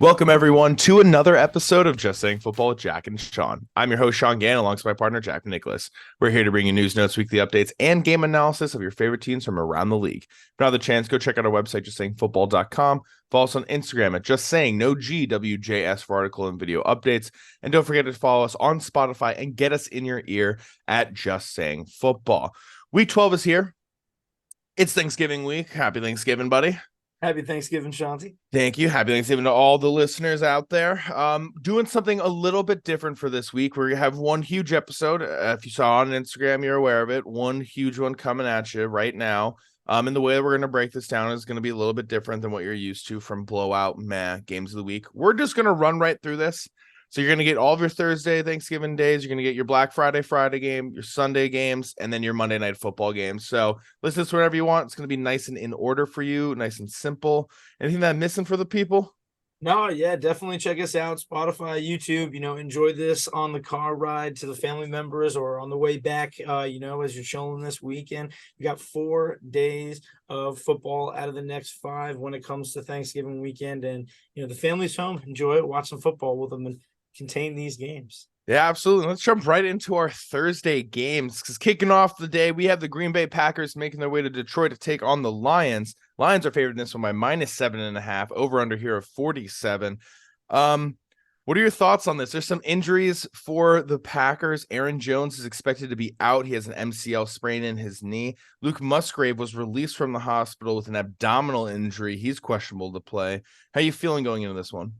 Welcome, everyone, to another episode of Just Saying Football with Jack and Sean. I'm your host, Sean Gann, alongside my partner, Jack Nicholas. We're here to bring you news, notes, weekly updates, and game analysis of your favorite teams from around the league. If you have the chance, go check out our website, justsayingfootball.com. Follow us on Instagram at Just Saying, no GWJS for article and video updates. And don't forget to follow us on Spotify and get us in your ear at Just Saying Football. Week 12 is here. It's Thanksgiving week. Happy Thanksgiving, buddy. Happy Thanksgiving, Shanti. Thank you. Happy Thanksgiving to all the listeners out there. Doing something a little bit different for this week. We're going to have one huge episode. If you saw on Instagram, you're aware of it. One huge one coming at you right now. And the way that we're going to break this down is going to be a little bit different than what you're used to from blowout games of the week. We're just going to run right through this. So you're going to get all of your Thursday, Thanksgiving days. You're going to get your Black Friday game, your Sunday games, and then your Monday Night Football games. So listen to whatever you want. It's going to be nice and in order for you, nice and simple. Anything that I'm missing for the people? No, yeah, definitely check us out. Spotify, YouTube, enjoy this on the car ride to the family members or on the way back, as you're chilling this weekend. You got 4 days of football out of the next 5 when it comes to Thanksgiving weekend. And, the family's home. Enjoy it. Watch some football with them and contain these games. Yeah, absolutely. Let's jump right into our Thursday games because kicking off the day, we have the Green Bay Packers making their way to Detroit to take on the Lions. Lions are favored in this one by -7.5, over under here of 47. What are your thoughts on this? There's some injuries for the Packers. Aaron Jones is expected to be out. He has an MCL sprain in his knee. Luke Musgrave was released from the hospital with an abdominal injury. He's questionable to play. How are you feeling going into this one?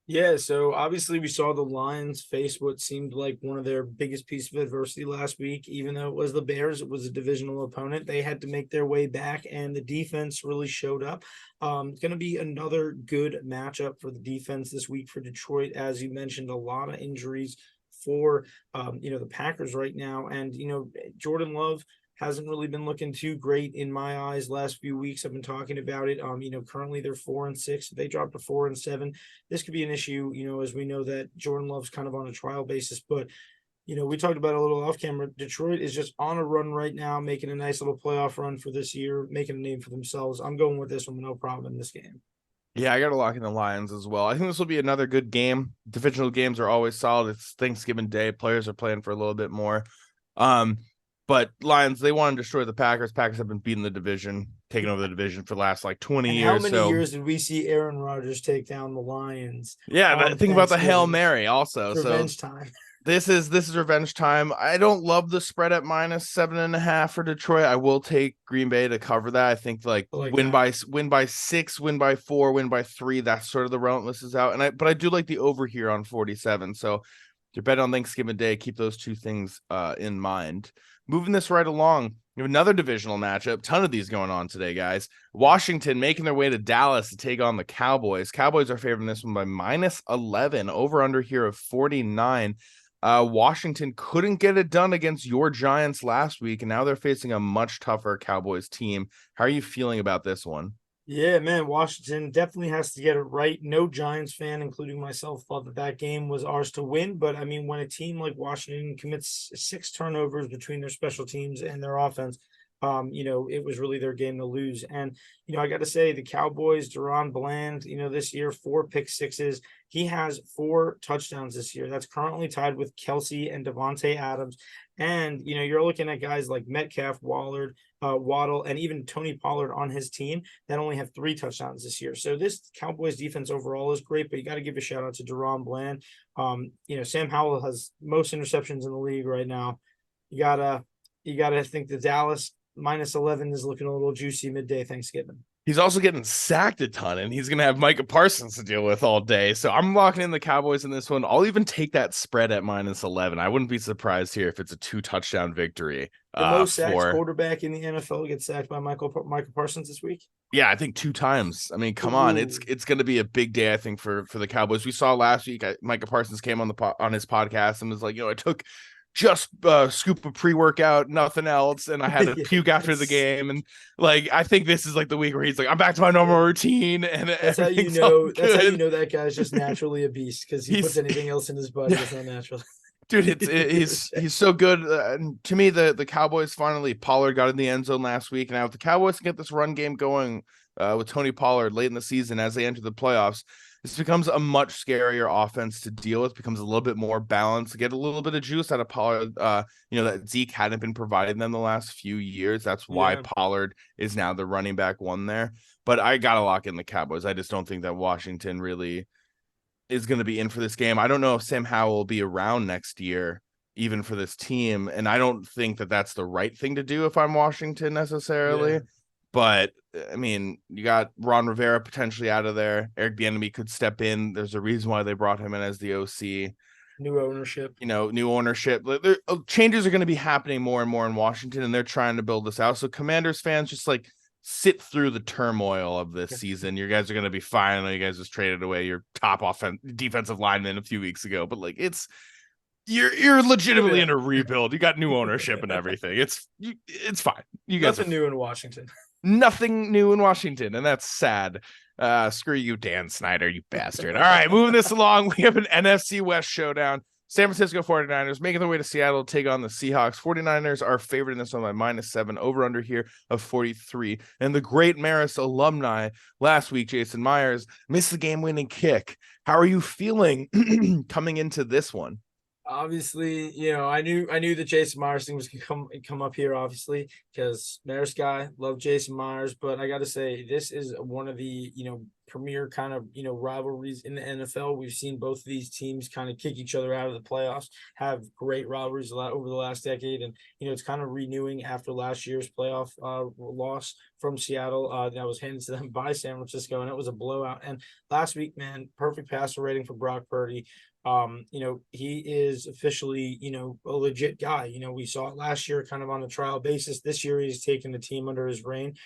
Yeah, so obviously we saw the Lions face what seemed like one of their biggest pieces of adversity last week. Even though it was the Bears, it was a divisional opponent. They had to make their way back, and the defense really showed up. It's going to be another good matchup for the defense this week for Detroit. As you mentioned, a lot of injuries for, the Packers right now. And, Jordan Love hasn't really been looking too great in my eyes last few weeks. I've been talking about it. Currently they're 4-6. They dropped to 4-7. This could be an issue, as we know that Jordan Love's kind of on a trial basis. But, we talked about it a little off camera. Detroit is just on a run right now, making a nice little playoff run for this year, making a name for themselves. I'm going with this one, no problem in this game. Yeah, I got to lock in the Lions as well. I think this will be another good game. Divisional games are always solid. It's Thanksgiving Day. Players are playing for a little bit more. But Lions, they want to destroy the Packers. Packers have been beating the division, taking over the division for the last 20 and years. How many years did we see Aaron Rodgers take down the Lions? Yeah, think about the Hail Mary also. Revenge time. This is revenge time. I don't love the spread at -7.5 for Detroit. I will take Green Bay to cover that. I think win by 6, win by 4, win by 3. That's sort of the realm this is out. But I do like the over here on 47. So if you're betting on Thanksgiving Day, keep those two things in mind. Moving this right along, we have another divisional matchup. Ton of these going on today, guys. Washington making their way to Dallas to take on the Cowboys. Cowboys are favored in this one by -11, over under here of 49. Washington couldn't get it done against your Giants last week, and now they're facing a much tougher Cowboys team. How are you feeling about this one? Yeah, man, Washington definitely has to get it right. No Giants fan, including myself, thought that game was ours to win. But, when a team like Washington commits 6 turnovers between their special teams and their offense, it was really their game to lose. And, I got to say, the Cowboys, Deron Bland, this year, 4 pick sixes. He has 4 touchdowns this year. That's currently tied with Kelsey and Devontae Adams. And, you're looking at guys like Metcalf, Waddle, and even Tony Pollard on his team that only have 3 touchdowns this year. So this Cowboys defense overall is great, but you got to give a shout out to Deron Bland. Sam Howell has most interceptions in the league right now. You gotta think the Dallas -11 is looking a little juicy midday Thanksgiving. He's also getting sacked a ton, and he's going to have Micah Parsons to deal with all day. So I'm locking in the Cowboys in this one. I'll even take that spread at -11. I wouldn't be surprised here if it's a 2-touchdown victory. The most sacked quarterback in the NFL gets sacked by Micah Parsons this week. Yeah, I think 2 times. Come on, it's going to be a big day, I think, for the Cowboys. We saw last week, Micah Parsons came on his podcast and was like, I took just a scoop of pre-workout, nothing else, and I had to puke after the game. And I think this is the week where he's like, I'm back to my normal routine, and that's how you know that guy's just naturally a beast, because he puts anything else in his body that's not natural. Dude, he's so good. And to me, the Cowboys finally, Pollard got in the end zone last week, and now if the Cowboys can get this run game going with Tony Pollard late in the season as they enter the playoffs, this becomes a much scarier offense to deal with, becomes a little bit more balanced, get a little bit of juice out of Pollard, that Zeke hadn't been providing them the last few years. That's why Pollard is now the running back one there. But I got to lock in the Cowboys. I just don't think that Washington really is going to be in for this game. I don't know if Sam Howell will be around next year, even for this team. And I don't think that that's the right thing to do if I'm Washington necessarily. Yeah. But I mean, you got Ron Rivera potentially out of there. Eric Bieniemy could step in. There's a reason why they brought him in as the OC. New ownership. New ownership. Changes are going to be happening more and more in Washington, and they're trying to build this out. So Commanders fans, just like sit through the turmoil of this season. You guys are going to be fine. I know you guys just traded away your top defensive lineman a few weeks ago, but like you're legitimately in a rebuild. You got new ownership and everything. It's fine. You guys nothing new in Washington. Nothing new in Washington, and that's sad. Screw you, Dan Snyder, you bastard. All right, moving this along. We have an NFC West showdown. San Francisco 49ers making their way to Seattle to take on the Seahawks. 49ers are favored in this one by -7, over under here of 43. And the great Marist alumni last week, Jason Myers, missed the game-winning kick. How are you feeling coming into this one? Obviously, I knew that Jason Myers thing was gonna come up here, obviously, because Marist guy, love Jason Myers, but I got to say this is one of the premier kind of rivalries in the NFL. We've seen both of these teams kind of kick each other out of the playoffs, have great rivalries a lot over the last decade, and it's kind of renewing after last year's playoff loss from Seattle that was handed to them by San Francisco, and it was a blowout. And last week, man, perfect passer rating for Brock Purdy. He is officially, a legit guy. We saw it last year kind of on a trial basis. This year he's taken the team under his reign.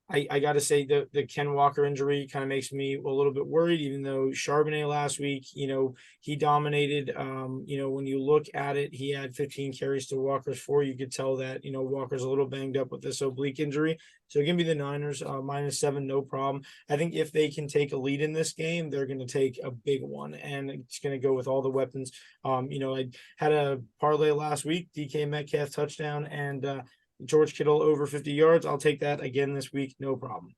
I got to say the Ken Walker injury kind of makes me a little bit worried, even though Charbonnet last week, he dominated. When you look at it, he had 15 carries to Walker's 4. You could tell that, Walker's a little banged up with this oblique injury. So give me the Niners -7, no problem. I think if they can take a lead in this game, they're going to take a big one, and it's going to go with all the weapons. I had a parlay last week, DK Metcalf touchdown, and George Kittle over 50 yards. I'll take that again this week. No problem.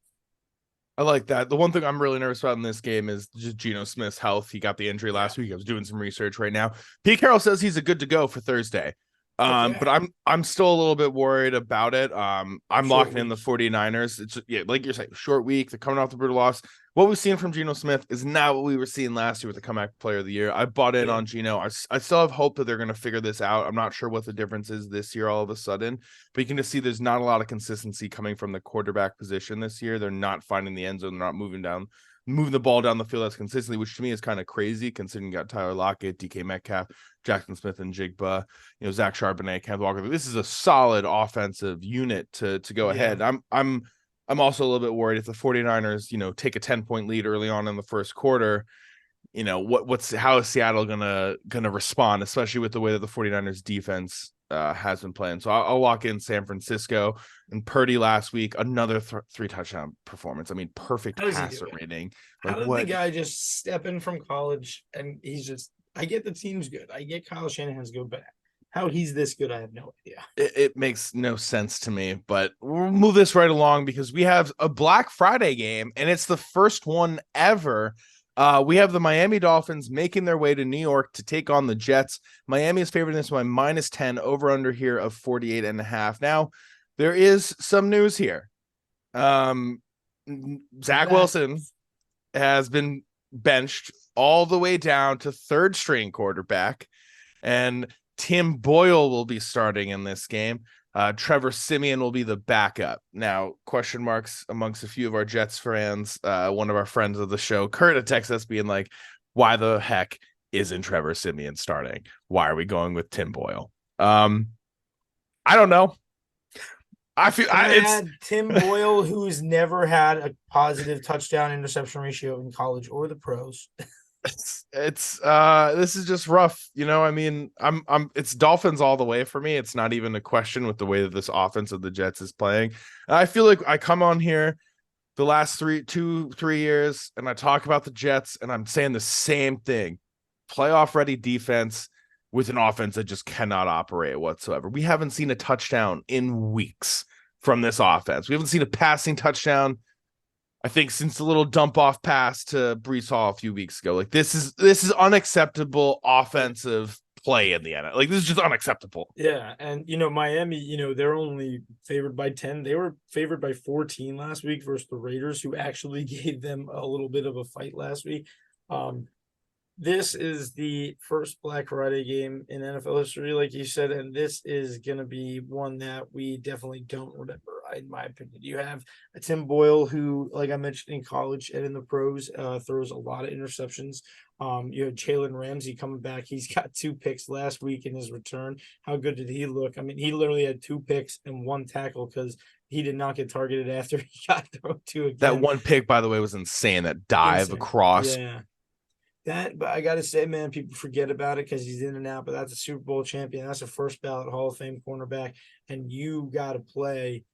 I like that. The one thing I'm really nervous about in this game is just Geno Smith's health. He got the injury last week. I was doing some research right now. Pete Carroll says he's a good to go for Thursday. But I'm still a little bit worried about it. I'm locking in the 49ers. It's like you're saying, short week. They're coming off the brutal loss. What we've seen from Geno Smith is not what we were seeing last year with the comeback player of the year. I bought in on Geno. I still have hope that they're going to figure this out. I'm not sure what the difference is this year all of a sudden, but you can just see there's not a lot of consistency coming from the quarterback position this year. They're not finding the end zone. They're not moving the ball down the field as consistently, which to me is kind of crazy considering you got Tyler Lockett, DK Metcalf, Jackson Smith and Jigba, Zach Charbonnet, Kenneth Walker. This is a solid offensive unit to go ahead. I'm also a little bit worried if the 49ers, take a 10-point lead early on in the first quarter, how is Seattle gonna respond, especially with the way that the 49ers defense has been playing. So I'll lock in San Francisco. And Purdy last week, another 3 touchdown performance. I mean, perfect passer rating. How did the guy just step in from college and I get the team's good. I get Kyle Shanahan's good, but how he's this good, I have no idea. It makes no sense to me, but we'll move this right along because we have a Black Friday game, and it's the first one ever. We have the Miami Dolphins making their way to New York to take on the Jets. Miami is favored in this one by -10, over under here of 48.5. Now, there is some news here. Zach Wilson has been benched all the way down to 3rd string quarterback, and Tim Boyle will be starting in this game. Trevor Siemian will be the backup. Now, question marks amongst a few of our Jets fans. One of our friends of the show, Kurt, had texted us being like, why the heck isn't Trevor Siemian starting? Why are we going with Tim Boyle? I don't know. It's Tim Boyle, who's never had a positive touchdown interception ratio in college or the pros. It's this is just rough, I mean, it's Dolphins all the way for me. It's not even a question with the way that this offense of the Jets is playing. I feel like I come on here the last 3 years and I talk about the Jets and I'm saying the same thing. Playoff ready defense with an offense that just cannot operate whatsoever. We haven't seen a touchdown in weeks from this offense. We haven't seen a passing touchdown I think since the little dump off pass to Breece Hall a few weeks ago, like this is unacceptable offensive play in the NFL. Like this is just unacceptable. Yeah, and Miami, they're only favored by 10. They were favored by 14 last week versus the Raiders, who actually gave them a little bit of a fight last week. This is the first Black Friday game in NFL history, like you said, and this is going to be one that we definitely don't remember, in my opinion. You have a Tim Boyle who, like I mentioned, in college and in the pros, throws a lot of interceptions. You have Jalen Ramsey coming back. He's got 2 picks last week in his return. How good did he look? I mean, he literally had 2 picks and 1 tackle because he did not get targeted after he got thrown to again. That 1 pick, by the way, was insane. That dive across. Yeah. But I got to say, man, people forget about it because he's in and out, but that's a Super Bowl champion. That's a first ballot Hall of Fame cornerback. And you got to play,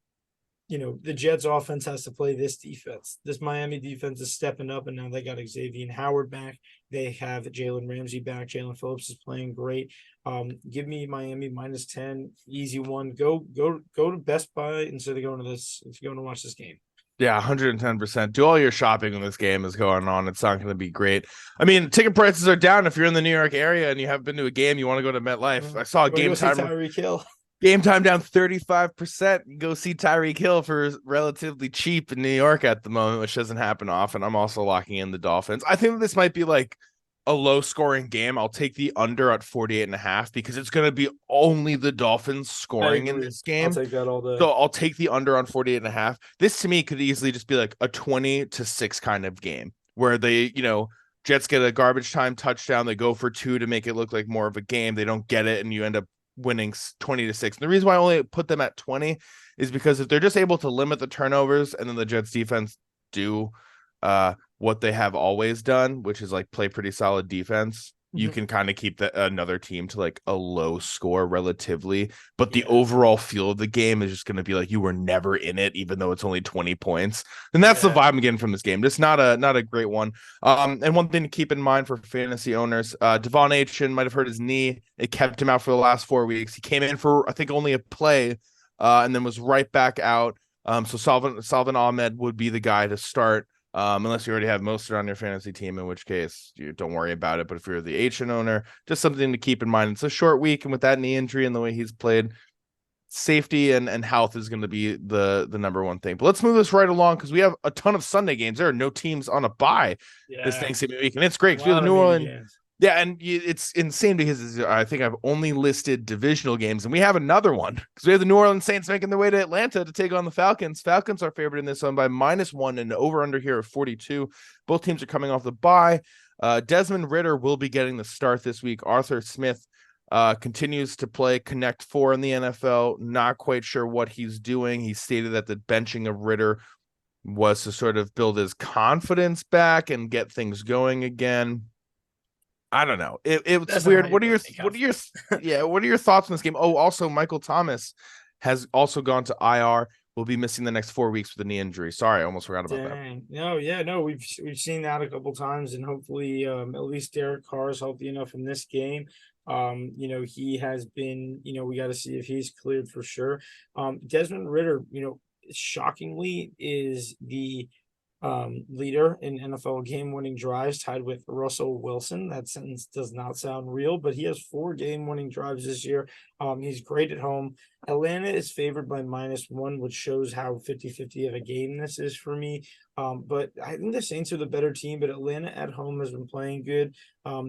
the Jets offense has to play this defense. This Miami defense is stepping up, and now they got Xavier Howard back. They have Jalen Ramsey back. Jalen Phillips is playing great. Give me Miami -10, easy one. Go to Best Buy instead of going to watch this game. Yeah, 110%. Do all your shopping when this game is going on. It's not going to be great. I mean, ticket prices are down. If you're in the New York area and you haven't been to a game, you want to go to MetLife. I saw a game time. Tyreek Hill. Game time down 35%. Go see Tyreek Hill for relatively cheap in New York at the moment, which doesn't happen often. I'm also locking in the Dolphins. I think this might be like a low scoring game. I'll take the under at 48.5 because it's going to be only the Dolphins scoring in this game. I'll take that all day. So I'll take the under on 48.5. This to me could easily just be like a 20-6 kind of game where they, Jets get a garbage time touchdown. They go for 2 to make it look like more of a game. They don't get it, and you end up winning 20-6. And the reason why I only put them at 20 is because if they're just able to limit the turnovers and then the Jets defense do what they have always done, which is like play pretty solid defense, you can kind of keep another team to like a low score relatively, but the overall feel of the game is just going to be like you were never in it, even though it's only 20 points. And that's the vibe I'm getting from this game. Just not a great one. And one thing to keep in mind for fantasy owners, Devon Achane might have hurt his knee. It kept him out for the last 4 weeks. He came in for, I think, only a play, and then was right back out. So Salvin Ahmed would be the guy to start. Unless you already have Mostert on your fantasy team, in which case you don't worry about it. But if you're the Achane owner, just something to keep in mind. It's a short week, and with that knee injury and the way he's played, safety and health is going to be the number one thing. But let's move this right along because we have a ton of Sunday games. There are no teams on a bye this Thanksgiving week, and it's great. We have the New Orleans. Yeah, and it's insane because I think I've only listed divisional games, and we have another one because we have the New Orleans Saints making their way to Atlanta to take on the Falcons. Falcons are favored in this one by -1 and over-under here of 42. Both teams are coming off the bye. Desmond Ridder will be getting the start this week. Arthur Smith continues to play Connect 4 in the NFL. Not quite sure what he's doing. He stated that the benching of Ridder was to sort of build his confidence back and get things going again. I don't know. It's weird. What are your thoughts on this game? Oh, also Michael Thomas has also gone to IR. Will be missing the next 4 weeks with a knee injury. Sorry, I almost forgot about that. No, we've seen that a couple times, and hopefully, at least Derek Carr is healthy enough in this game. He has been. We got to see if he's cleared for sure. Desmond Ridder, shockingly, is the leader in NFL game-winning drives, tied with Russell Wilson. That sentence does not sound real, but he has 4 game-winning drives this year. He's great at home. Atlanta is favored by -1, which shows how 50-50 of a game this is for me. But I think the Saints are the better team, but Atlanta at home has been playing good.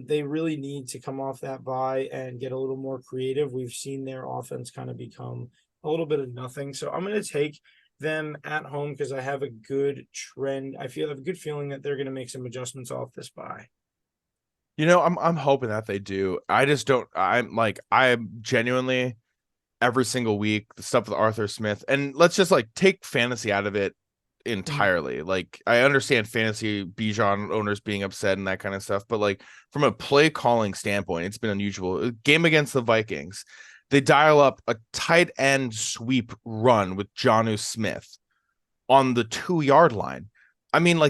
They really need to come off that bye and get a little more creative. We've seen their offense kind of become a little bit of nothing. So I'm going to take them at home because I have a good trend. I have a good feeling that they're going to make some adjustments off this bye. I'm hoping that they do. I just don't. I'm genuinely every single week the stuff with Arthur Smith, and let's just take fantasy out of it entirely. Like I understand fantasy Bijan owners being upset and that kind of stuff, but from a play calling standpoint, it's been unusual. A game against the Vikings, they dial up a tight end sweep run with Jonnu Smith on the 2-yard line. I mean,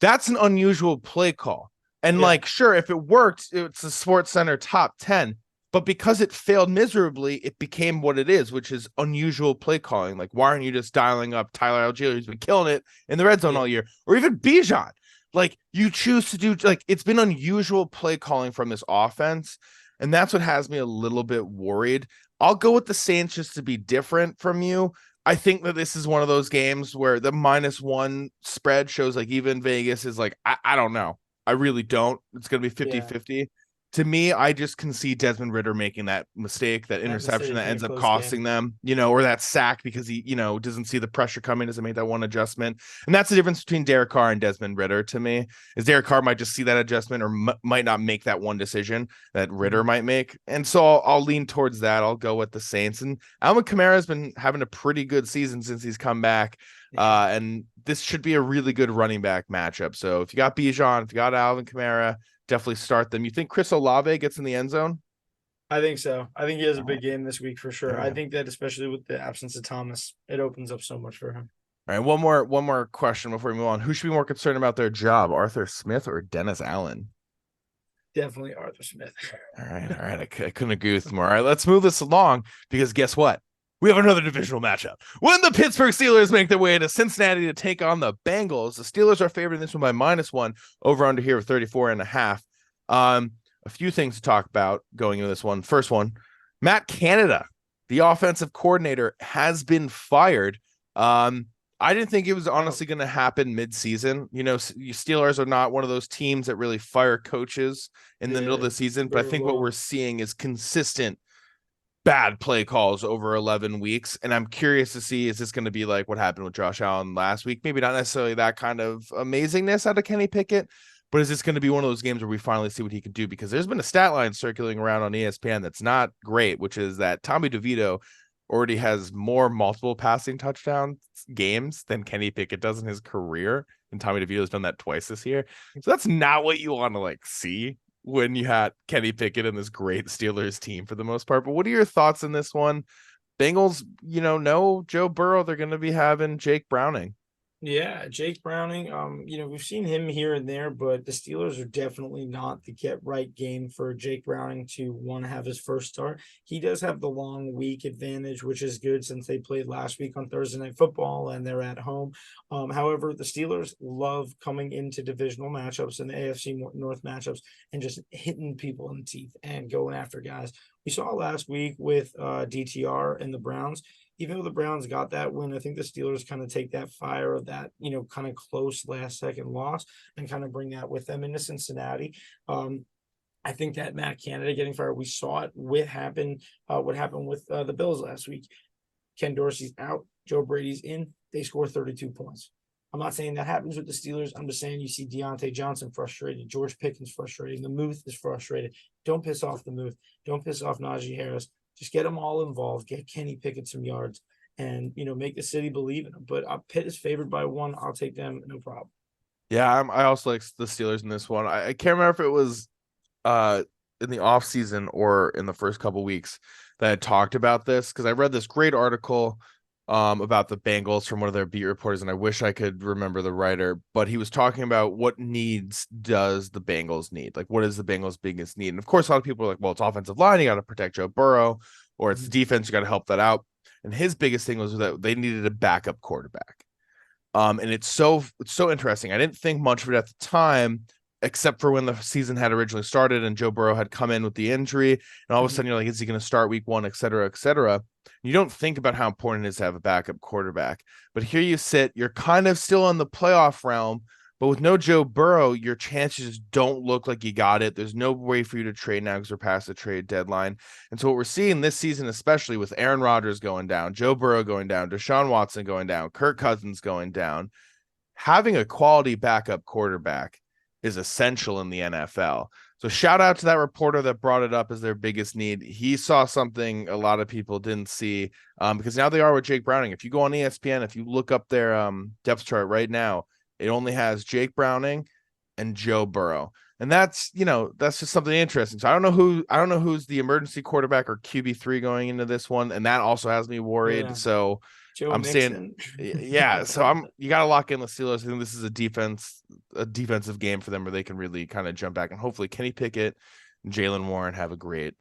that's an unusual play call. And sure, if it worked, it's a Sports Center top 10. But because it failed miserably, it became what it is, which is unusual play calling. Like, why aren't you just dialing up Tyler Algier, who's been killing it in the red zone all year, or even Bijan? Like, you choose to do, like, it's been unusual play calling from this offense, and that's what has me a little bit worried. I'll go with the Saints just to be different from you. I think that this is one of those games where the -1 spread shows like even Vegas is like, I don't know. I really don't. It's going to be 50-50. To me, I just can see Desmond Ridder making that mistake, that interception that ends up costing them, or that sack because he, doesn't see the pressure coming, doesn't make that one adjustment. And that's the difference between Derek Carr and Desmond Ridder to me, is Derek Carr might just see that adjustment or might not make that one decision that Ridder might make. And so I'll lean towards that. I'll go with the Saints. And Alvin Kamara has been having a pretty good season since he's come back. And this should be a really good running back matchup. So if you got Bijan, if you got Alvin Kamara, definitely start them. You think Chris Olave gets in the end zone? I think so. I think he has a big game this week for sure. I think that especially with the absence of Thomas, it opens up so much for him. All right, one more question before we move on. Who should be more concerned about their job, Arthur Smith or Dennis Allen? Definitely Arthur Smith. All right. I couldn't agree with more. All right, let's move this along because guess what? We have another divisional matchup. When the Pittsburgh Steelers make their way to Cincinnati to take on the Bengals, the Steelers are favored in this one by -1, over under here of 34.5. A few things to talk about going into this one. First one, Matt Canada, the offensive coordinator, has been fired. I didn't think it was honestly going to happen mid-season. Steelers are not one of those teams that really fire coaches in the middle of the season, but I think what we're seeing is consistent bad play calls over 11 weeks. And I'm curious to see, is this going to be like what happened with Josh Allen last week? Maybe not necessarily that kind of amazingness out of Kenny Pickett, but is this going to be one of those games where we finally see what he can do? Because there's been a stat line circulating around on ESPN that's not great, which is that Tommy DeVito already has more multiple passing touchdown games than Kenny Pickett does in his career. And Tommy DeVito's done that twice this year. So that's not what you want to see when you had Kenny Pickett and this great Steelers team for the most part. But what are your thoughts on this one? Bengals, no Joe Burrow. They're going to be having Jake Browning. Yeah, Jake Browning. We've seen him here and there, but the Steelers are definitely not the get right game for Jake Browning to want to have his first start. He does have the long week advantage, which is good since they played last week on Thursday Night Football and they're at home. However, the Steelers love coming into divisional matchups and the AFC North matchups and just hitting people in the teeth and going after guys. We saw last week with DTR and the Browns. Even though the Browns got that win, I think the Steelers kind of take that fire of that, kind of close last second loss and kind of bring that with them into Cincinnati. I think that Matt Canada getting fired, we saw it what happened with the Bills last week. Ken Dorsey's out, Joe Brady's in, they score 32 points. I'm not saying that happens with the Steelers. I'm just saying you see Deontay Johnson frustrated, George Pickens frustrated, the Muth is frustrated. Don't piss off the Muth. Don't piss off Najee Harris. Just get them all involved. Get Kenny Pickett some yards, and make the city believe in them. But Pitt is favored by 1. I'll take them, no problem. Yeah, I also like the Steelers in this one. I can't remember if it was in the off season or in the first couple weeks that I talked about this, because I read this great article about the Bengals from one of their beat reporters, and I wish I could remember the writer, but he was talking about what needs does the Bengals need? Like, what is the Bengals' biggest need? And of course, a lot of people are like, well, it's offensive line, you got to protect Joe Burrow, or it's defense, you got to help that out. And his biggest thing was that they needed a backup quarterback. And it's so interesting. I didn't think much of it at the time, except for when the season had originally started and Joe Burrow had come in with the injury, and all of a sudden you're like, is he going to start week 1, et cetera, et cetera. You don't think about how important it is to have a backup quarterback, but here you sit, you're kind of still in the playoff realm, but with no Joe Burrow, your chances don't look like you got it. There's no way for you to trade now because we're past the trade deadline. And so what we're seeing this season, especially with Aaron Rodgers going down, Joe Burrow going down, Deshaun Watson going down, Kirk Cousins going down, having a quality backup quarterback is essential in the NFL. So shout out to that reporter that brought it up as their biggest need. He saw something a lot of people didn't see, because now they are with Jake Browning. If you go on ESPN, if you look up their depth chart right now, it only has Jake Browning and Joe Burrow. And that's just something interesting. So I don't know who's the emergency quarterback or QB3 going into this one. And that also has me worried. Yeah. So Joe I'm Mixon. saying, yeah. So you got to lock in the Steelers. I think this is a defensive game for them where they can really kind of jump back, and hopefully Kenny Pickett and Jaylen Warren have a great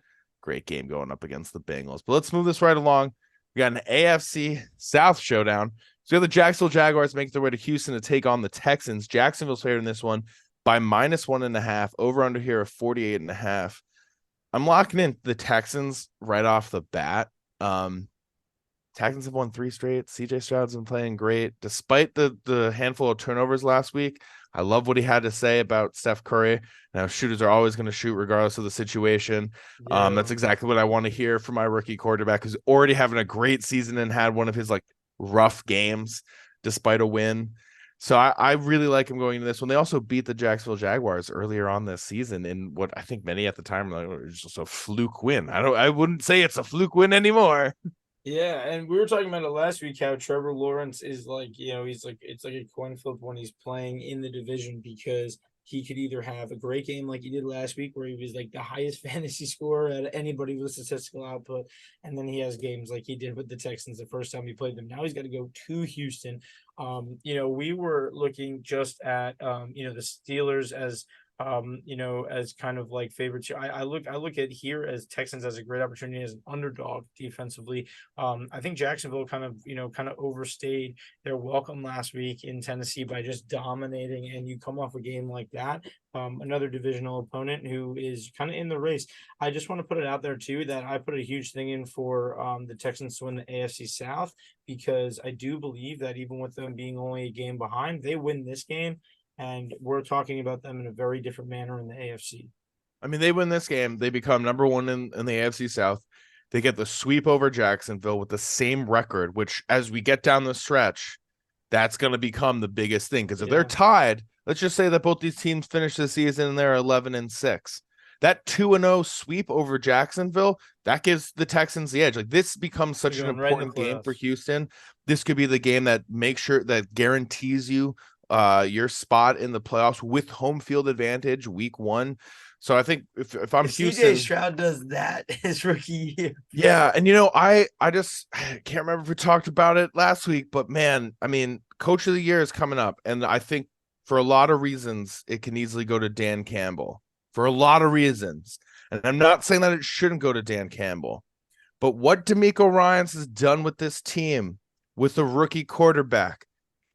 great game going up against the Bengals. But let's move this right along. We got an AFC South showdown. So we have the Jacksonville Jaguars making their way to Houston to take on the Texans. Jacksonville's favored in this one by -1.5. Over under here of 48.5. I'm locking in the Texans right off the bat. Texans have won 3 straight. CJ Stroud's been playing great despite the handful of turnovers last week. I love what he had to say about Steph Curry. Now, shooters are always going to shoot regardless of the situation. Yeah. That's exactly what I want to hear from my rookie quarterback, who's already having a great season and had one of his like rough games despite a win. So I really like him going into this one. They also beat the Jacksonville Jaguars earlier on this season in what I think many at the time were like, oh, it's just a fluke win. I wouldn't say it's a fluke win anymore. Yeah, and we were talking about it last week how Trevor Lawrence is like, he's like it's like a coin flip when he's playing in the division because he could either have a great game like he did last week where he was like the highest fantasy scorer at anybody with statistical output, and then he has games like he did with the Texans the first time he played them. Now he's got to go to Houston. We were looking just at the Steelers as as kind of like favorites. I look at here as Texans as a great opportunity as an underdog defensively. I think Jacksonville kind of overstayed their welcome last week in Tennessee by just dominating, and you come off a game like that, another divisional opponent who is kind of in the race. I just want to put it out there too that I put a huge thing in for the Texans to win the AFC South, because I do believe that even with them being only a game behind, they win this game. And we're talking about them in a very different manner in the AFC. I mean, they win this game. They become number one in the AFC South. They get the sweep over Jacksonville with the same record, which as we get down the stretch, that's going to become the biggest thing. Because if they're tied, let's just say that both these teams finish the season and they're 11-6. That 2-0 sweep over Jacksonville, that gives the Texans the edge. Like, this becomes such an important game for Houston. This could be the game that makes sure that guarantees you your spot in the playoffs with home field advantage week 1. So I think if I'm Houston, CJ Stroud does that his rookie year. Yeah, and I just can't remember if we talked about it last week, but man, I mean, Coach of the Year is coming up, and I think for a lot of reasons it can easily go to Dan Campbell. For a lot of reasons. And I'm not saying that it shouldn't go to Dan Campbell. But what DeMeco Ryans has done with this team with a rookie quarterback,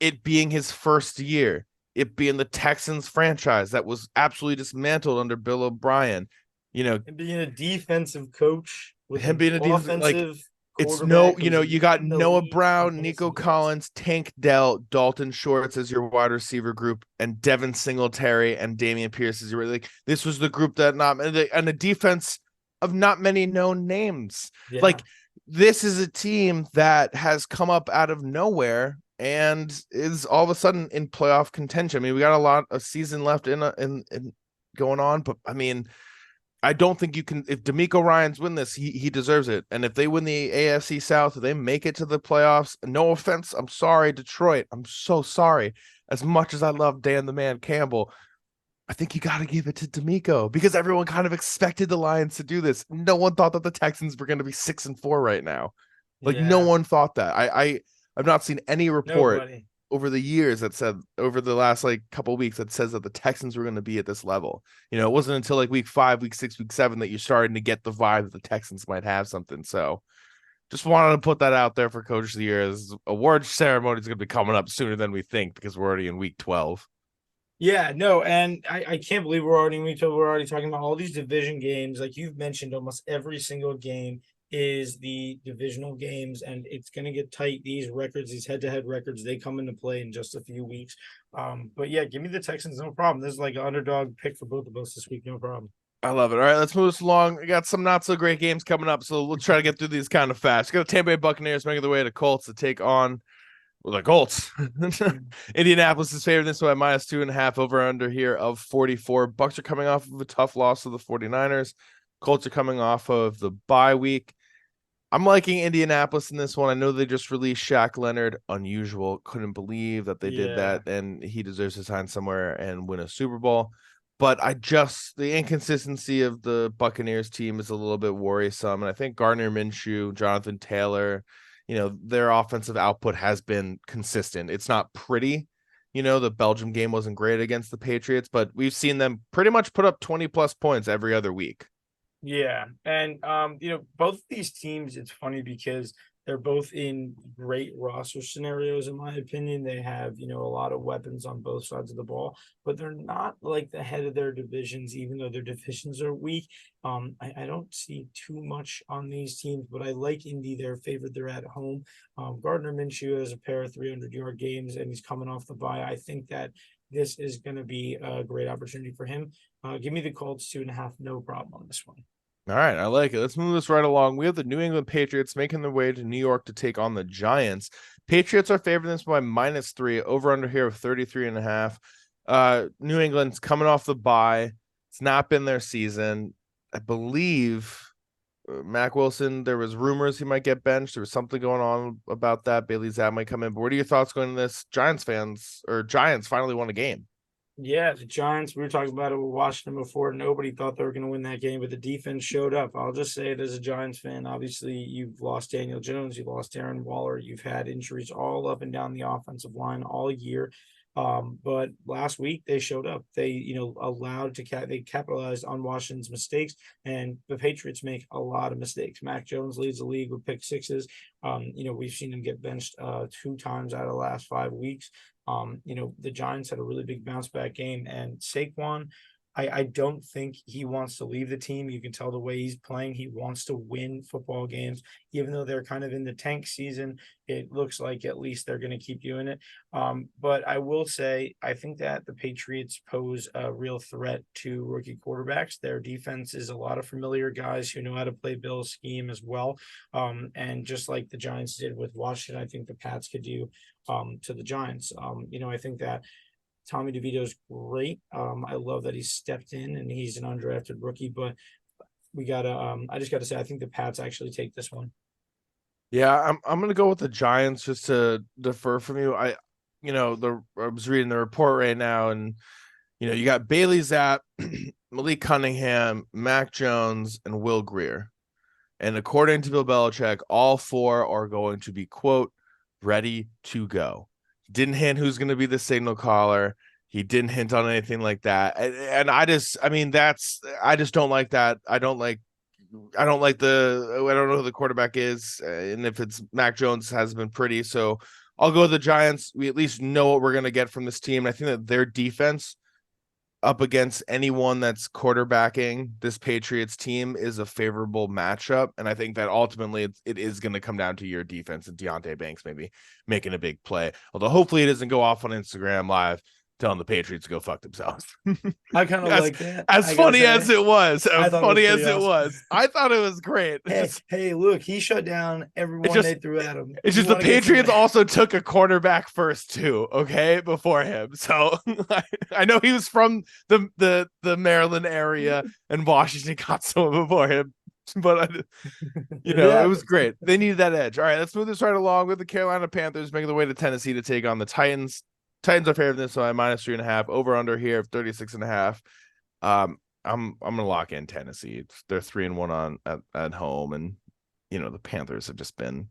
it being his first year, it being the Texans franchise that was absolutely dismantled under Bill O'Brien, and being a defensive coach with him being a offensive, it's you got Noah Brown, Nico Collins, Tank Dell, Dalton Schwartz as your wide receiver group, and Devin Singletary and Damian Pierce as your this was the group that and a defense of not many known names. Yeah. Like, this is a team that has come up out of nowhere and is all of a sudden in playoff contention. I mean, we got a lot of season left in going on, but I mean, I don't think you can. If DeMeco Ryans win this, he deserves it. And if they win the AFC South, if they make it to the playoffs, no offense, I'm sorry, Detroit. I'm so sorry. As much as I love Dan the Man Campbell, I think you got to give it to DeMeco because everyone kind of expected the Lions to do this. No one thought that the Texans were going to be 6-4 right now. No one thought that. I've not seen any report over the years that said, over the last couple of weeks, that says that the Texans were going to be at this level. It wasn't until week 5, week 6, week 7 that you're starting to get the vibe that the Texans might have something. So just wanted to put that out there for Coach of the Year. As award ceremony is going to be coming up sooner than we think because we're already in week 12. Yeah, no, and I can't believe we're already in week 12. We're already talking about all these division games. Like you've mentioned, almost every single game is the divisional games, and it's going to get tight. These records, these head-to-head records, they come into play in just a few weeks. But yeah, give me the Texans, no problem. This is like an underdog pick for both of us this week, no problem. I love it. All right, let's move this along. We got some not so great games coming up, so we'll try to get through these kind of fast. We got the Tampa Bay Buccaneers making their way to Colts to take on the Colts. Indianapolis is favored this way at -2.5, over under here of 44. Bucks are coming off of a tough loss to the 49ers. Colts are coming off of the bye week. I'm liking Indianapolis in this one. I know they just released Shaq Leonard. Unusual. Couldn't believe that they did that, and he deserves to sign somewhere and win a Super Bowl. But the inconsistency of the Buccaneers team is a little bit worrisome. And I think Gardner Minshew, Jonathan Taylor, their offensive output has been consistent. It's not pretty. The Belgium game wasn't great against the Patriots, but we've seen them pretty much put up 20+ points every other week. Yeah, and both of these teams, it's funny because they're both in great roster scenarios, in my opinion. They have, a lot of weapons on both sides of the ball, but they're not like the head of their divisions, even though their divisions are weak. I don't see too much on these teams, but I like Indy. They're favored. They're at home. Gardner Minshew has a pair of 300-yard games, and he's coming off the bye. I think that this is going to be a great opportunity for him. Give me the Colts 2.5, no problem on this one. All right, I like it. Let's move this right along. We have the New England Patriots making their way to New York to take on the Giants. Patriots are favored this by -3, over under here of 33.5. New England's coming off the bye. It's not been their season. I believe Mac Wilson, there was rumors he might get benched. There was something going on about that. Bailey Zapp might come in. But what are your thoughts going to this? Giants finally won a game. Yeah, the Giants, we were talking about it with Washington before. Nobody thought they were going to win that game, but the defense showed up. I'll just say it as a Giants fan. Obviously, you've lost Daniel Jones, you lost Darren Waller, you've had injuries all up and down the offensive line all year. But last week they showed up. They, they capitalized on Washington's mistakes, and the Patriots make a lot of mistakes. Mac Jones leads the league with pick sixes. We've seen him get benched 2 times out of the last 5 weeks. The Giants had a really big bounce back game, and Saquon, I don't think he wants to leave the team. You can tell the way he's playing. He wants to win football games, even though they're kind of in the tank season. It looks like at least they're going to keep doing it. But I will say, I think that the Patriots pose a real threat to rookie quarterbacks. Their defense is a lot of familiar guys who know how to play Bill's scheme as well. And just like the Giants did with Washington, I think the Pats could do to the Giants. I think that Tommy DeVito's great. I love that he's stepped in and he's an undrafted rookie, but I just gotta say, I think the Pats actually take this one. Yeah, I'm gonna go with the Giants just to defer from you. I was reading the report right now, and you got Bailey Zapp, Malik Cunningham, Mac Jones, and Will Grier. And according to Bill Belichick, all 4 are going to be, quote, ready to go. Didn't hint who's going to be the signal caller. He didn't hint on anything like that. And I just don't like that. I don't know who the quarterback is. And if it's Mac Jones, has been pretty. So I'll go with the Giants. We at least know what we're going to get from this team. And I think that their defense up against anyone that's quarterbacking this Patriots team is a favorable matchup. And I think that ultimately it is going to come down to your defense and Deontay Banks maybe making a big play. Although hopefully it doesn't go off on Instagram Live telling the Patriots to go fuck themselves. I kind of like that. As funny as it was, I thought I thought it was great. Hey, look, he shut down everyone they threw at him. It's just the Patriots also took a quarterback first too, okay, before him. So I know he was from the Maryland area and Washington got someone before him. But it was great. They needed that edge. All right, let's move this right along with the Carolina Panthers making the way to Tennessee to take on the Titans. Titans are favored this by -3.5, over under here of 36.5. I'm gonna lock in Tennessee. They're 3-1 at home, and the Panthers have just been.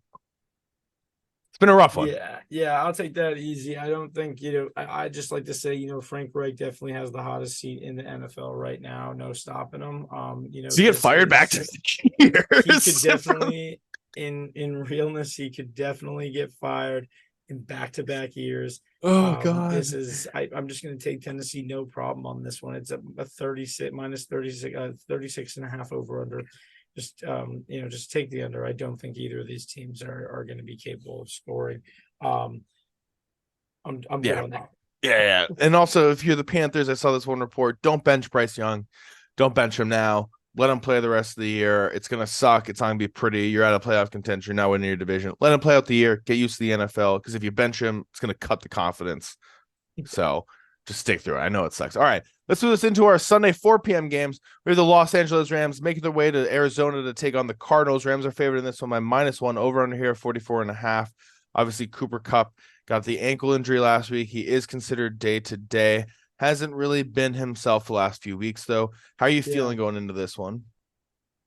It's been a rough one. Yeah, I'll take that easy. I don't think I just like to say Frank Reich definitely has the hottest seat in the NFL right now. No stopping him. So you get fired back to the years. He could definitely, in realness, he could definitely get fired in back-to-back years. Oh God, this is I'm just going to take Tennessee, no problem on this one. It's a 36 -36.5 over under. Just take the under. I don't think either of these teams are going to be capable of scoring. I'm good on that. Yeah. And also, if you're the Panthers, I saw this one report: don't bench Bryce Young, don't bench him now. Let him play the rest of the year. It's going to suck. It's not going to be pretty. You're out of playoff contention. You're not winning your division. Let him play out the year. Get used to the NFL, because if you bench him, it's going to cut the confidence. So just stick through it. I know it sucks. All right, let's move this into our Sunday 4 p.m. games. We have the Los Angeles Rams making their way to Arizona to take on the Cardinals. Rams are favored in this one by -1, over under here, 44.5. Obviously, Cooper Kupp got the ankle injury last week. He is considered day-to-day. Hasn't really been himself the last few weeks, though. How are you feeling going into this one?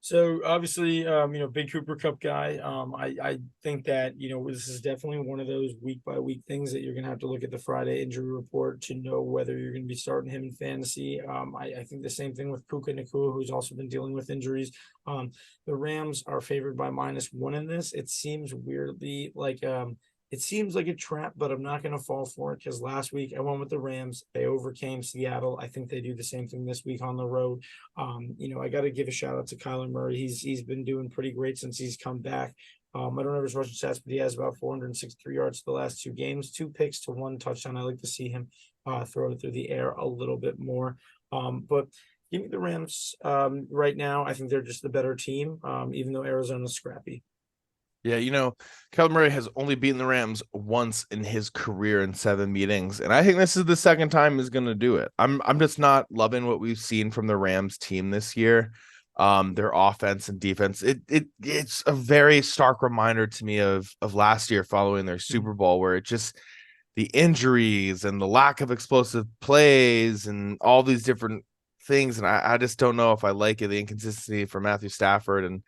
So obviously, big Cooper Cup guy. I think that, this is definitely one of those week by week things that you're gonna have to look at the Friday injury report to know whether you're gonna be starting him in fantasy. I think the same thing with Puka Nacua, who's also been dealing with injuries. The Rams are favored by -1 in this. It seems weirdly like it seems like a trap, but I'm not going to fall for it because last week I went with the Rams. They overcame Seattle. I think they do the same thing this week on the road. I got to give a shout out to Kyler Murray. He's been doing pretty great since he's come back. I don't have his rushing stats, but he has about 463 yards the last 2 games, 2 picks to 1 touchdown. I like to see him throw it through the air a little bit more. But give me the Rams right now. I think they're just the better team, even though Arizona's scrappy. Yeah, Kyler Murray has only beaten the Rams once in his career in 7 meetings, and I think this is the second time he's going to do it. I'm just not loving what we've seen from the Rams team this year. Their offense and defense. It's a very stark reminder to me of last year following their Super Bowl, where it just the injuries and the lack of explosive plays and all these different things, and I just don't know if I like it. The inconsistency for Matthew Stafford, and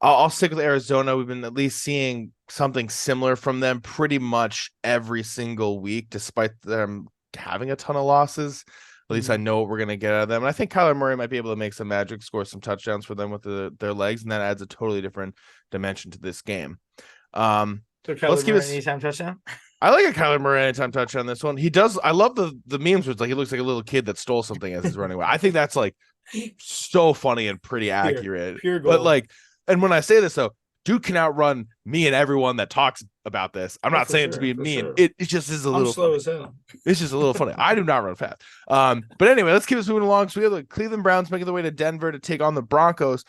I'll stick with Arizona. We've been at least seeing something similar from them pretty much every single week, despite them having a ton of losses. At least I know what we're going to get out of them. And I think Kyler Murray might be able to make some magic, score some touchdowns for them with their legs, and that adds a totally different dimension to this game. So Kyler Murray anytime touchdown? I like a Kyler Murray anytime touchdown this one. He does. I love the memes where it's like he looks like a little kid that stole something as he's running away. I think that's like so funny and pretty accurate. Pure gold. But and when I say this though, dude can outrun me and everyone that talks about this. I'm not saying to be mean. Sure. It just is a little slow funny. As hell. It's just a little funny. I do not run fast. But anyway, let's keep this moving along. So we have the Cleveland Browns making their way to Denver to take on the Broncos.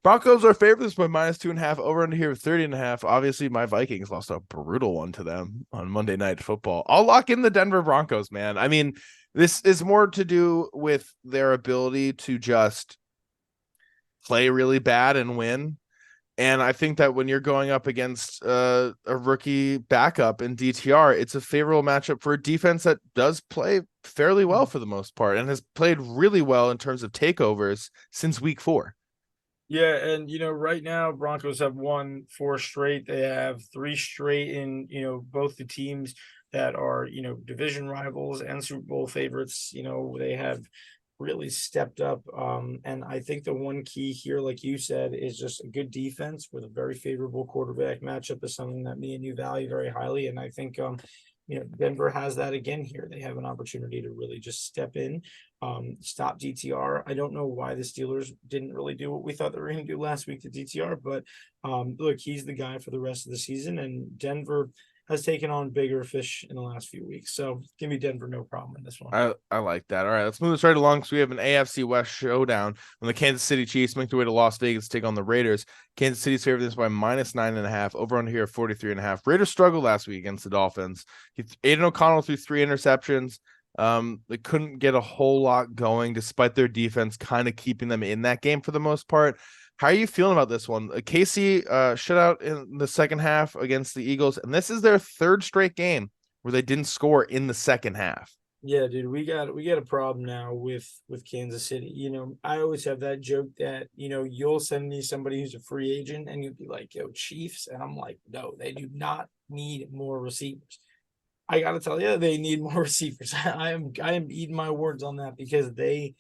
Broncos are favorites by -2.5, over under here 30.5. Obviously, my Vikings lost a brutal one to them on Monday Night Football. I'll lock in the Denver Broncos, man. I mean, this is more to do with their ability to just play really bad and win. And I think that when you're going up against a rookie backup in DTR, it's a favorable matchup for a defense that does play fairly well for the most part and has played really well in terms of takeovers since week 4. Yeah, and right now Broncos have won 4 straight. They have 3 straight in both the teams that are division rivals and Super Bowl favorites. They have really stepped up. And I think the one key here, like you said, is just a good defense with a very favorable quarterback matchup is something that me and you value very highly. And I think Denver has that again here. They have an opportunity to really just step in, stop DTR. I don't know why the Steelers didn't really do what we thought they were going to do last week to DTR, but look, he's the guy for the rest of the season, and Denver has taken on bigger fish in the last few weeks. So give me Denver, no problem in this one. I like that. All right, let's move this right along. So we have an AFC West showdown when the Kansas City Chiefs make their way to Las Vegas to take on the Raiders. Kansas City's favored this by -9.5, over under here 43.5. Raiders struggled last week against the Dolphins. Aiden O'Connell threw 3 interceptions. They couldn't get a whole lot going despite their defense kind of keeping them in that game for the most part. How are you feeling about this one? KC shut out in the second half against the Eagles, and this is their 3rd straight game where they didn't score in the second half. Yeah, dude, we got a problem now with Kansas City. I always have that joke that, you'll send me somebody who's a free agent and you'll be like, yo, Chiefs. And I'm like, no, they do not need more receivers. I got to tell you, they need more receivers. I am eating my words on that because they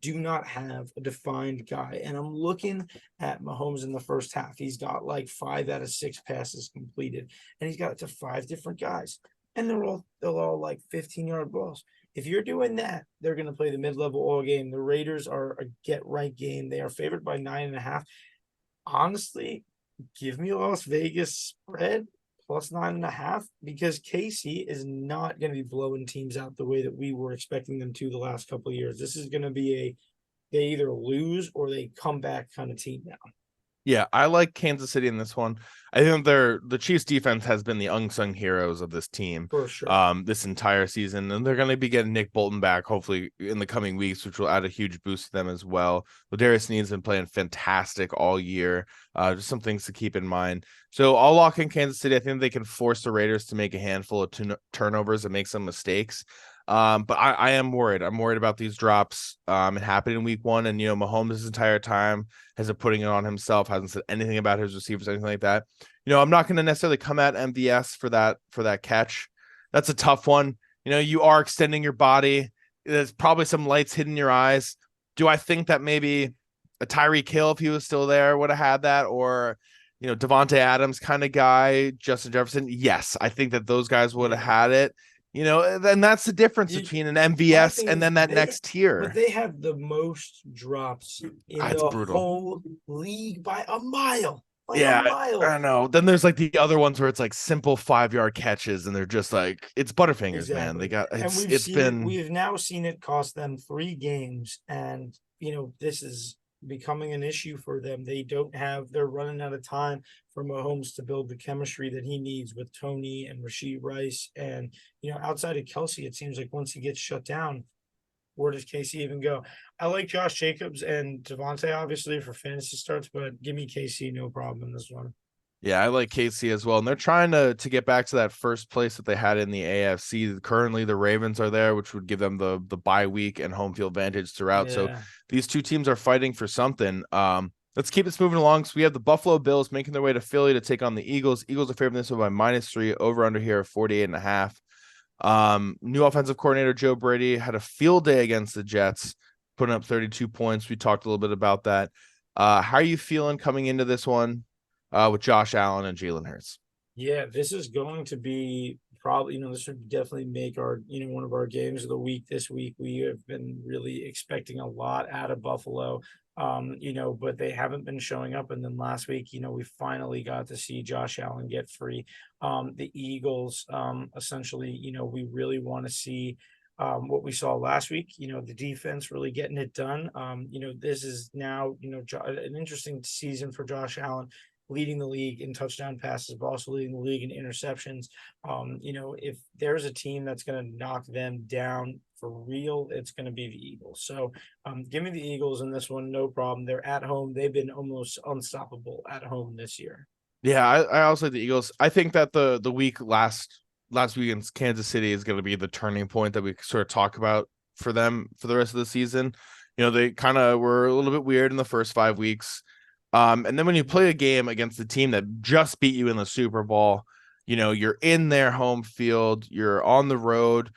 do not have a defined guy. And I'm looking at Mahomes in the first half. He's got like 5 out of 6 passes completed, and he's got it to 5 different guys. And they're all like 15-yard balls. If you're doing that, they're going to play the mid-level all game. The Raiders are a get-right game. They are favored by 9.5. Honestly, give me Las Vegas spread plus 9.5 because KC is not going to be blowing teams out the way that we were expecting them to the last couple of years. This is going to be they either lose or they come back kind of team now. Yeah, I like Kansas City in this one. I think the Chiefs defense has been the unsung heroes of this team for sure. This entire season, and they're going to be getting Nick Bolton back hopefully in the coming weeks, which will add a huge boost to them as well. Ladarius Sneed's been playing fantastic all year. Just some things to keep in mind. So I'll lock in Kansas City. I think they can force the Raiders to make a handful of turnovers and make some mistakes. But I am worried. I'm worried about these drops. It happened in week one, and Mahomes this entire time has been putting it on himself, hasn't said anything about his receivers, anything like that. I'm not going to necessarily come at MVS for that catch. That's a tough one. You are extending your body. There's probably some lights hitting your eyes. Do I think that maybe a Tyreek Hill, if he was still there, would have had that, or Devontae Adams kind of guy, Justin Jefferson? Yes, I think that those guys would have had it. Then that's the difference You, between an my MVS thing and is then that next but tier. they have the most drops in It's the brutal. whole league by a mile. By a Yeah, I mile. don't know. Then there's like the other ones where it's like simple 5 yard catches, and they're just like it's Butterfingers, man. They Exactly. got And it's been we've now seen it cost them 3 games. And, this is becoming an issue for them. They're running out of time for Mahomes to build the chemistry that he needs with Tony and Rashid Rice. And, outside of Kelsey, it seems like once he gets shut down, where does Casey even go? I like Josh Jacobs and Devontae, obviously, for fantasy starts, but give me Casey, no problem in this one. Yeah, I like KC as well. And they're trying to get back to that first place that they had in the AFC. Currently the Ravens are there, which would give them the bye week and home field advantage throughout. So Yeah. these two teams are fighting for something. Let's keep this moving along. So we have the Buffalo Bills making their way to Philly to take on the Eagles. Eagles are favored this one by -3, over under here 48.5. New offensive coordinator Joe Brady had a field day against the Jets, putting up 32 points. We talked a little bit about that. How are you feeling coming into this one? With Josh Allen and Jalen Hurts. Yeah, this is going to be probably, this would definitely make our, one of our games of the week this week. We have been really expecting a lot out of Buffalo, but they haven't been showing up. And then last week, we finally got to see Josh Allen get free. The Eagles, essentially, we really want to see what we saw last week, the defense really getting it done. This is now, an interesting season for Josh Allen, leading the league in touchdown passes, but also leading the league in interceptions. If there's a team that's going to knock them down for real, it's going to be the Eagles. So give me the Eagles in this one, no problem. They're at home. They've been almost unstoppable at home this year. Yeah, I also like the Eagles. I think that the week last week in Kansas City is going to be the turning point that we sort of talk about for them for the rest of the season. They kind of were a little bit weird in the first 5 weeks. And then when you play a game against the team that just beat you in the Super Bowl, you're in their home field, you're on the road,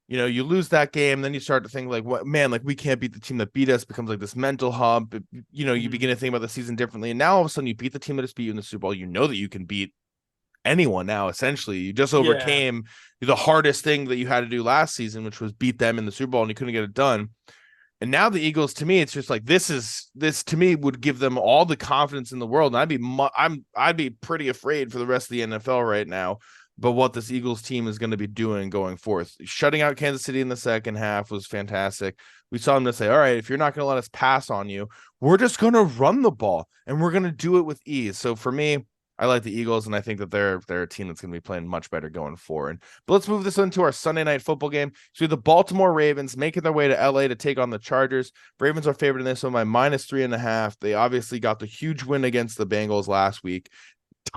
you lose that game, then you start to think like, what man, like we can't beat the team that beat us, becomes like this mental hub. You begin to think about the season differently. And now all of a sudden you beat the team that just beat you in the Super Bowl. You know that you can beat anyone now, essentially. You just Yeah. overcame the hardest thing that you had to do last season, which was beat them in the Super Bowl, and you couldn't get it done. And now the Eagles, to me, it's just like this to me would give them all the confidence in the world. And I'd be pretty afraid for the rest of the NFL right now. But what this Eagles team is going to be doing going forth, shutting out Kansas City in the second half was fantastic. We saw them to say, all right, if you're not going to let us pass on you, we're just going to run the ball and we're going to do it with ease. So for me, I like the Eagles, and I think that they're a team that's going to be playing much better going forward. But let's move this into our Sunday night football game. So the Baltimore Ravens making their way to LA to take on the Chargers. Ravens are favored in this one by -3.5. They obviously got the huge win against the Bengals last week.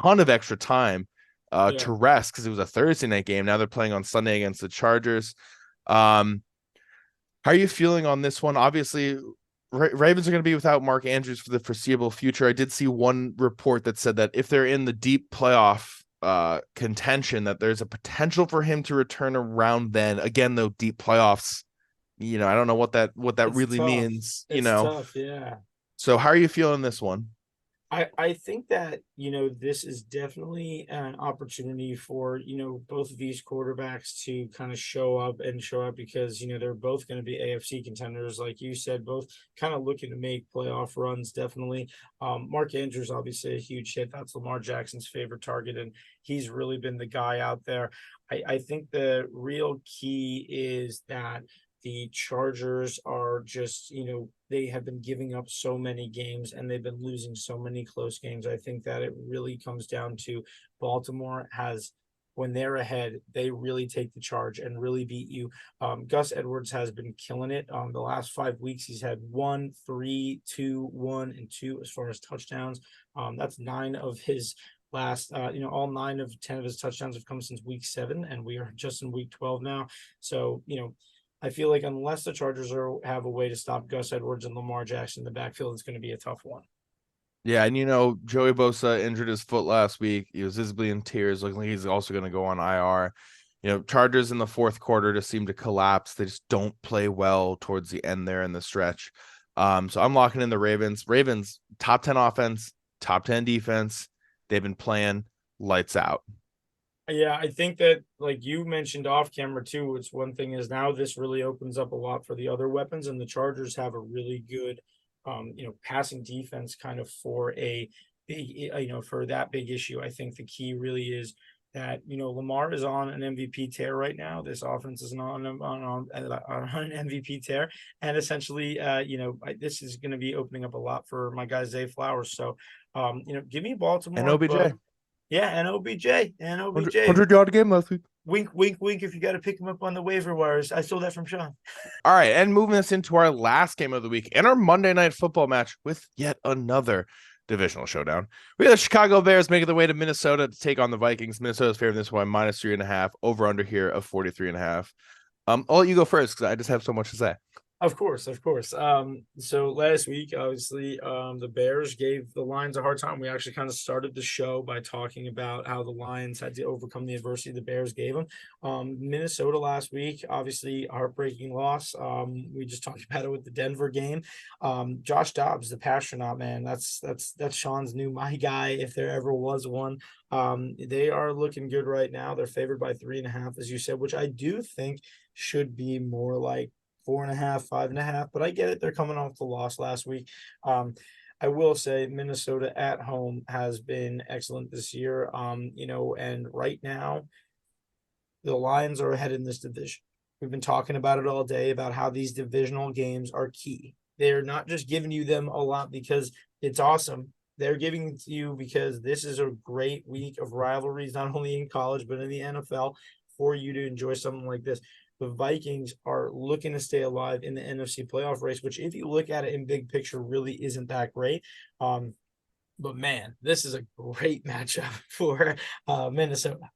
Ton of extra time to rest because it was a Thursday night game. Now they're playing on Sunday against the Chargers. How are you feeling on this one? Obviously, Ravens are going to be without Mark Andrews for the foreseeable future. I did see one report that said that if they're in the deep playoff contention, that there's a potential for him to return around then. Again, though, deep playoffs, I don't know what that It's really tough. means, It's tough. Yeah. So how are you feeling this one? I think that, this is definitely an opportunity for, both of these quarterbacks to kind of show up because, they're both going to be AFC contenders. Like you said, both kind of looking to make playoff runs, definitely. Mark Andrews, obviously a huge hit. That's Lamar Jackson's favorite target, and he's really been the guy out there. I think the real key is that the Chargers are just, they have been giving up so many games and they've been losing so many close games. I think that it really comes down to Baltimore has, when they're ahead, they really take the charge and really beat you. Gus Edwards has been killing it. The last 5 weeks, he's had 1, 3, 2, 1, and 2 as far as touchdowns. That's 9 of his last, all 9 of 10 of his touchdowns have come since week 7, and we are just in week 12 now. So, I feel like unless the Chargers have a way to stop Gus Edwards and Lamar Jackson in the backfield, it's going to be a tough one. Yeah, and Joey Bosa injured his foot last week. He was visibly in tears, looking like he's also going to go on IR. Chargers in the fourth quarter just seem to collapse. They just don't play well towards the end there in the stretch. So I'm locking in the Ravens. Ravens, top 10 offense, top 10 defense. They've been playing lights out. Yeah, I think that, like you mentioned off camera too, it's one thing is now this really opens up a lot for the other weapons, and the Chargers have a really good passing defense kind of for a big, for that big issue. I think the key really is that, Lamar is on an MVP tear right now. This offense is on an MVP tear. And essentially, this is going to be opening up a lot for my guy, Zay Flowers. So, give me Baltimore. And OBJ. And OBJ. 100-yard game last week. Wink, wink, wink. If you got to pick him up on the waiver wires. I stole that from Sean. All right. And moving us into our last game of the week and our Monday Night Football match with yet another divisional showdown. We got the Chicago Bears making their way to Minnesota to take on the Vikings. Minnesota's favored this one, -3.5, over under here of 43.5. I'll let you go first because I just have so much to say. Of course. So last week, obviously, the Bears gave the Lions a hard time. We actually kind of started the show by talking about how the Lions had to overcome the adversity the Bears gave them. Minnesota last week, obviously, heartbreaking loss. We just talked about it with the Denver game. Josh Dobbs, the Pastronaut, man, that's Sean's new my guy, if there ever was one. They are looking good right now. They're favored by 3.5, as you said, which I do think should be more like 4.5, 5.5, but I get it. They're coming off the loss last week. I will say Minnesota at home has been excellent this year. And right now the Lions are ahead in this division. We've been talking about it all day about how these divisional games are key. They're not just giving you them a lot because it's awesome. They're giving it to you because this is a great week of rivalries, not only in college, but in the NFL, for you to enjoy something like this. The Vikings are looking to stay alive in the NFC playoff race, which if you look at it in big picture, really isn't that great. But man, this is a great matchup for Minnesota.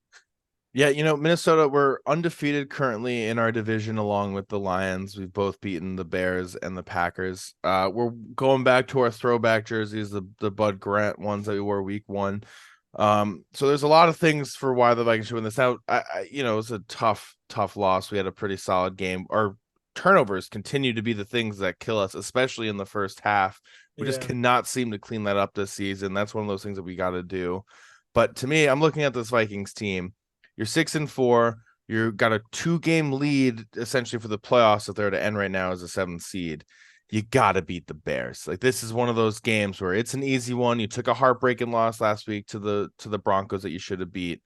Yeah, Minnesota, we're undefeated currently in our division along with the Lions. We've both beaten the Bears and the Packers. We're going back to our throwback jerseys, the Bud Grant ones that we wore week 1. So there's a lot of things for why the Vikings should win this. Now, it's a tough loss. We had a pretty solid game. Our turnovers continue to be the things that kill us, especially in the first half. We just cannot seem to clean that up this season. That's one of those things that we got to do. But to me, I'm looking at this Vikings team. You're 6-4. You got a 2-game lead essentially for the playoffs if they're to end right now as a 7th seed. You got to beat the Bears. Like, this is one of those games where it's an easy one. You took a heartbreaking loss last week to the Broncos that you should have beat.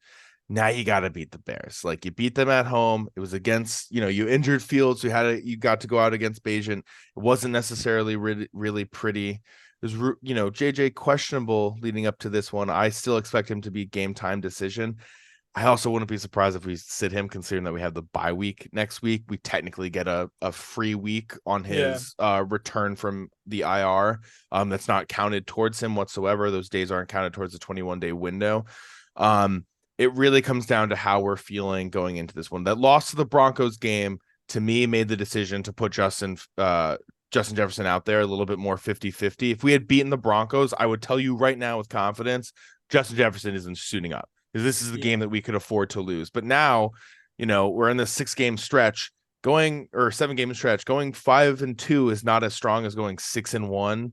Now you got to beat the Bears. Like, you beat them at home. It was against, you injured Fields. You got to go out against Bayesian. It wasn't necessarily really pretty. It was, JJ questionable leading up to this one. I still expect him to be game time decision. I also wouldn't be surprised if we sit him, considering that we have the bye week next week. We technically get a free week on his return from the IR. That's not counted towards him whatsoever. Those days aren't counted towards the 21-day window. It really comes down to how we're feeling going into this one. That loss to the Broncos game, to me, made the decision to put Justin Jefferson out there a little bit more 50-50. If we had beaten the Broncos, I would tell you right now with confidence, Justin Jefferson isn't suiting up. Because this is the game that we could afford to lose. But now, we're in this 6-game stretch going 7-game stretch. Going 5-2 is not as strong as going 6-1.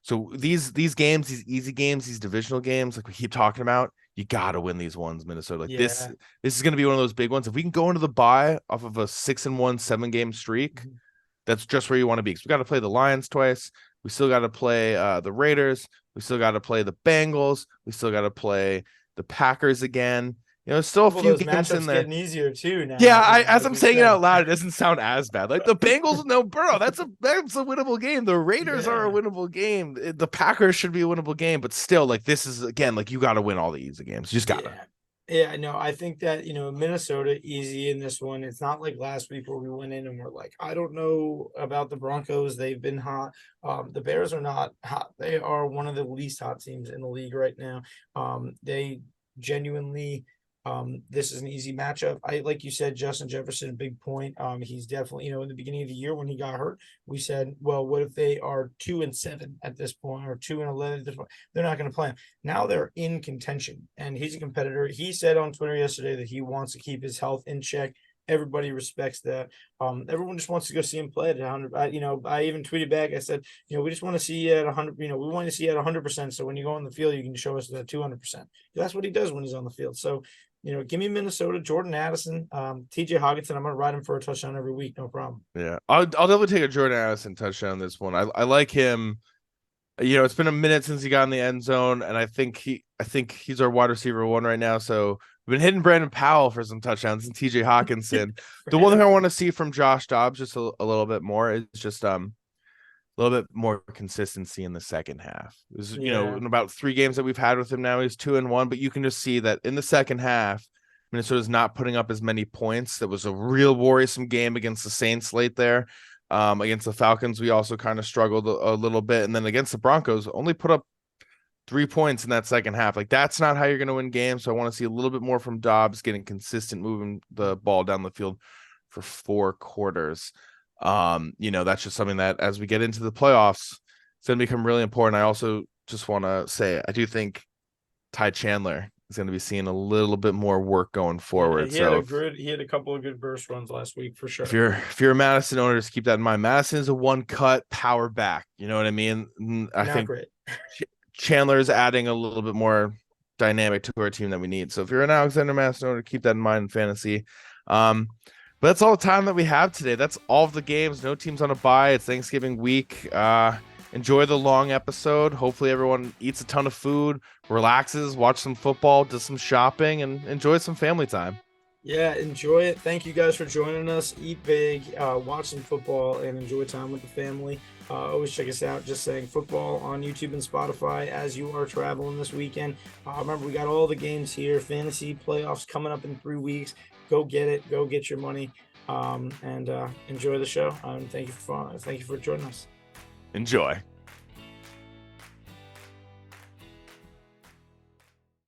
So these games, these easy games, these divisional games, like we keep talking about, you got to win these ones, Minnesota. Like this is going to be one of those big ones. If we can go into the bye off of a 6-1 7-game streak, that's just where you want to be. Because we got to play the Lions twice. We still got to play the Raiders. We still got to play the Bengals. We still got to play the Packers again. Still a few games in there. Getting easier too now. Yeah, as I'm saying it out loud, it doesn't sound as bad. Like the Bengals, no, bro, that's a winnable game. The Raiders are a winnable game. The Packers should be a winnable game, but still, like, this is again, like, you got to win all the easy games. You just got to. Yeah, no, I think that, Minnesota easy in this one. It's not like last week where we went in and we're like, I don't know about the Broncos. They've been hot. The Bears are not hot. They are one of the least hot teams in the league right now. They genuinely, this is an easy matchup. Like you said, Justin Jefferson, big point. He's definitely, in the beginning of the year when he got hurt, we said, well, what if they are 2-7 at this point or 2-11 at this point? They're not going to play him. Now they're in contention, and he's a competitor. He said on Twitter yesterday that he wants to keep his health in check. Everybody respects that. Everyone just wants to go see him play at 100. I even tweeted back. I said, we just want to see you at 100. We want to see you at 100%. So when you go on the field, you can show us that 200%. That's what he does when he's on the field. So, give me Minnesota, Jordan Addison, TJ Hockenson. I'm going to ride him for a touchdown every week. No problem. Yeah, I'll definitely take a Jordan Addison touchdown this one. I like him. It's been a minute since he got in the end zone, and I think he's our wide receiver one right now. So we've been hitting Brandon Powell for some touchdowns and TJ Hockenson. The one thing I want to see from Josh Dobbs just a little bit more is just a little bit more consistency in the second half. In about 3 games that we've had with him now, he's 2-1, but you can just see that in the second half, Minnesota's not putting up as many points. That was a real worrisome game against the Saints late there. Against the Falcons, we also kind of struggled a little bit. And then against the Broncos, only put up 3 points in that second half. Like, that's not how you're going to win games. So I want to see a little bit more from Dobbs, getting consistent, moving the ball down the field for 4 quarters. That's just something that as we get into the playoffs, it's going to become really important. I also just want to say, I do think Ty Chandler is going to be seeing a little bit more work going forward. Yeah, he had a couple of good burst runs last week for sure. If you're a Madison owner, just keep that in mind. Madison is a 1-cut power back. You know what I mean? I think great. Chandler is adding a little bit more dynamic to our team that we need. So if you're an Alexander Madison owner, keep that in mind in fantasy. But that's all the time that we have today. That's all of the games. No teams on a bye. It's Thanksgiving week. Enjoy the long episode. Hopefully everyone eats a ton of food, relaxes, watch some football, does some shopping, and enjoy some family time. Yeah, enjoy it. Thank you guys for joining us. Eat big, watch some football, and enjoy time with the family. Always check us out, Just Saying Football, on YouTube and Spotify as you are traveling this weekend. Remember, we got all the games here. Fantasy playoffs coming up in 3 weeks. Go get it. Go get your money, and enjoy the show. Thank you for joining us. Enjoy.